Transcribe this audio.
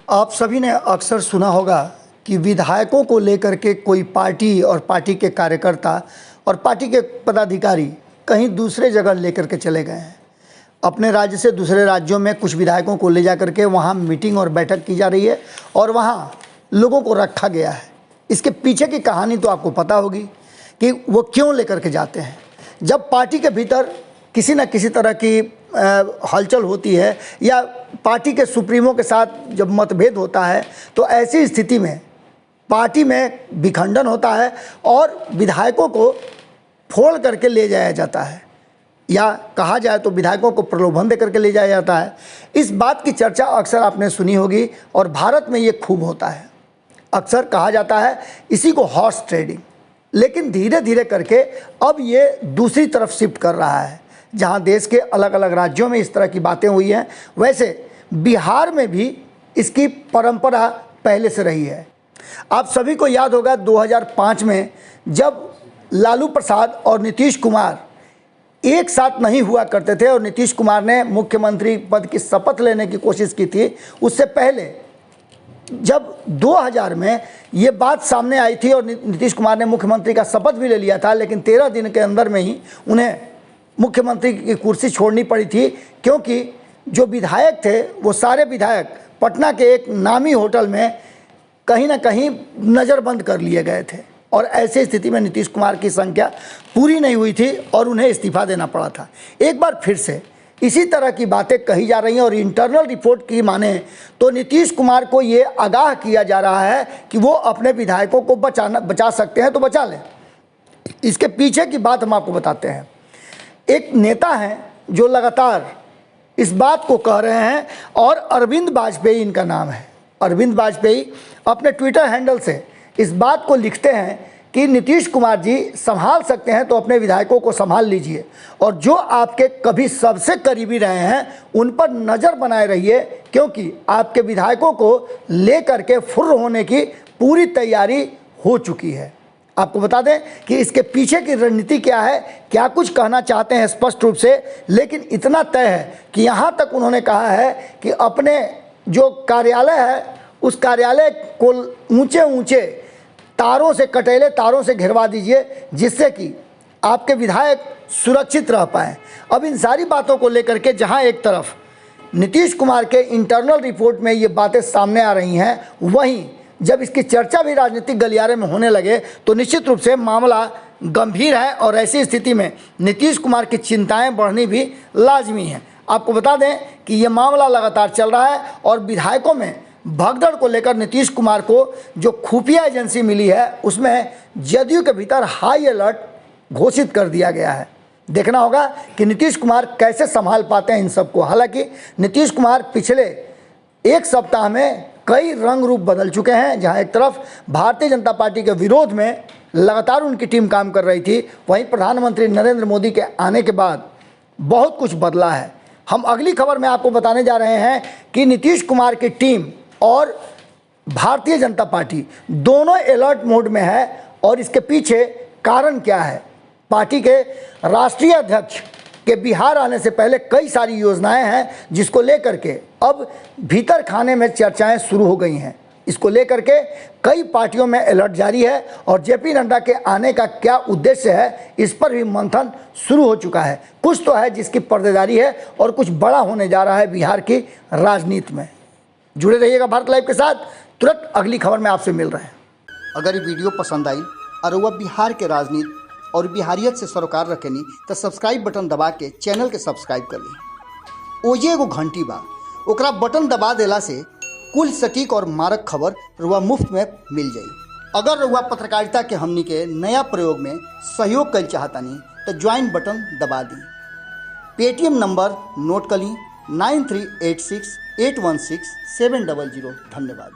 आप सभी ने अक्सर सुना होगा कि विधायकों को लेकर के कोई पार्टी और पार्टी के कार्यकर्ता और पार्टी के पदाधिकारी कहीं दूसरे जगह लेकर के चले गए हैं। अपने राज्य से दूसरे राज्यों में कुछ विधायकों को ले जा करके वहाँ मीटिंग और बैठक की जा रही है और वहाँ लोगों को रखा गया है। इसके पीछे की कहानी तो आपको पता होगी कि वो क्यों लेकर के जाते हैं। जब पार्टी के भीतर किसी न किसी तरह की हलचल होती है या पार्टी के सुप्रीमो के साथ जब मतभेद होता है तो ऐसी स्थिति में पार्टी में विखंडन होता है और विधायकों को फोड़ करके ले जाया जाता है, या कहा जाए तो विधायकों को प्रलोभन दे करके ले जाया जाता है। इस बात की चर्चा अक्सर आपने सुनी होगी और भारत में ये खूब होता है। अक्सर कहा जाता है इसी को हॉर्स ट्रेडिंग, लेकिन धीरे धीरे करके अब ये दूसरी तरफ शिफ्ट कर रहा है। जहां देश के अलग अलग राज्यों में इस तरह की बातें हुई हैं, वैसे बिहार में भी इसकी परंपरा पहले से रही है। आप सभी को याद होगा 2005 में जब लालू प्रसाद और नीतीश कुमार एक साथ नहीं हुआ करते थे और नीतीश कुमार ने मुख्यमंत्री पद की शपथ लेने की कोशिश की थी। उससे पहले जब 2000 में ये बात सामने आई थी और नीतीश कुमार ने मुख्यमंत्री का शपथ भी ले लिया था, लेकिन 13 दिन के अंदर में ही उन्हें मुख्यमंत्री की कुर्सी छोड़नी पड़ी थी, क्योंकि जो विधायक थे वो सारे विधायक पटना के एक नामी होटल में कहीं ना कहीं नज़रबंद कर लिए गए थे और ऐसी स्थिति में नीतीश कुमार की संख्या पूरी नहीं हुई थी और उन्हें इस्तीफा देना पड़ा था। एक बार फिर से इसी तरह की बातें कही जा रही हैं और इंटरनल रिपोर्ट की माने तो नीतीश कुमार को ये आगाह किया जा रहा है कि वो अपने विधायकों को बचा सकते हैं तो बचा लें। इसके पीछे की बात हम आपको बताते हैं। एक नेता हैं जो लगातार इस बात को कह रहे हैं और अरविंद वाजपेयी इनका नाम है। अरविंद वाजपेयी अपने ट्विटर हैंडल से इस बात को लिखते हैं कि नीतीश कुमार जी संभाल सकते हैं तो अपने विधायकों को संभाल लीजिए और जो आपके कभी सबसे करीबी रहे हैं उन पर नज़र बनाए रहिए, क्योंकि आपके विधायकों को लेकर के फुर्र होने की पूरी तैयारी हो चुकी है। आपको बता दें कि इसके पीछे की रणनीति क्या है, क्या कुछ कहना चाहते हैं स्पष्ट रूप से, लेकिन इतना तय है कि यहाँ तक उन्होंने कहा है कि अपने जो कार्यालय है उस कार्यालय को ऊंचे ऊंचे तारों से, कटेले तारों से घिरवा दीजिए, जिससे कि आपके विधायक सुरक्षित रह पाएँ। अब इन सारी बातों को लेकर के जहाँ एक तरफ नीतीश कुमार के इंटरनल रिपोर्ट में ये बातें सामने आ रही हैं, वहीं जब इसकी चर्चा भी राजनीतिक गलियारे में होने लगे तो निश्चित रूप से मामला गंभीर है और ऐसी स्थिति में नीतीश कुमार की चिंताएं बढ़नी भी लाजमी है। आपको बता दें कि ये मामला लगातार चल रहा है और विधायकों में भगदड़ को लेकर नीतीश कुमार को जो खुफिया एजेंसी मिली है उसमें जदयू के भीतर हाई अलर्ट घोषित कर दिया गया है। देखना होगा कि नीतीश कुमार कैसे संभाल पाते हैं इन सबको। हालांकि नीतीश कुमार पिछले एक सप्ताह में कई रंग रूप बदल चुके हैं। जहां एक तरफ भारतीय जनता पार्टी के विरोध में लगातार उनकी टीम काम कर रही थी, वहीं प्रधानमंत्री नरेंद्र मोदी के आने के बाद बहुत कुछ बदला है। हम अगली खबर में आपको बताने जा रहे हैं कि नीतीश कुमार की टीम और भारतीय जनता पार्टी दोनों अलर्ट मोड में है और इसके पीछे कारण क्या है। पार्टी के राष्ट्रीय अध्यक्ष के बिहार आने से पहले कई सारी योजनाएं हैं जिसको लेकर के अब भीतर खाने में चर्चाएं शुरू हो गई हैं। इसको लेकर के कई पार्टियों में अलर्ट जारी है और जेपी नड्डा के आने का क्या उद्देश्य है इस पर भी मंथन शुरू हो चुका है। कुछ तो है जिसकी पर्देदारी है और कुछ बड़ा होने जा रहा है बिहार की राजनीति में। जुड़े रहिएगा भारत लाइव के साथ, तुरंत अगली खबर में आपसे मिल रहे हैं। अगर ये वीडियो पसंद आई और वह बिहार के राजनीति और बिहारियत से सरोकार रखेनी तो सब्सक्राइब बटन दबा के चैनल के सब्सक्राइब कर ली। ओजे एगो घंटी बा, ओकरा बटन दबा देला से कुल सटीक और मारक खबर रुआ मुफ्त में मिल जाई। अगर रुआ पत्रकारिता के हमनी के नया प्रयोग में सहयोग कर चाहतानी तो ज्वाइन बटन दबा दी। पेटीएम नंबर नोट कर ली 9386816700। धन्यवाद।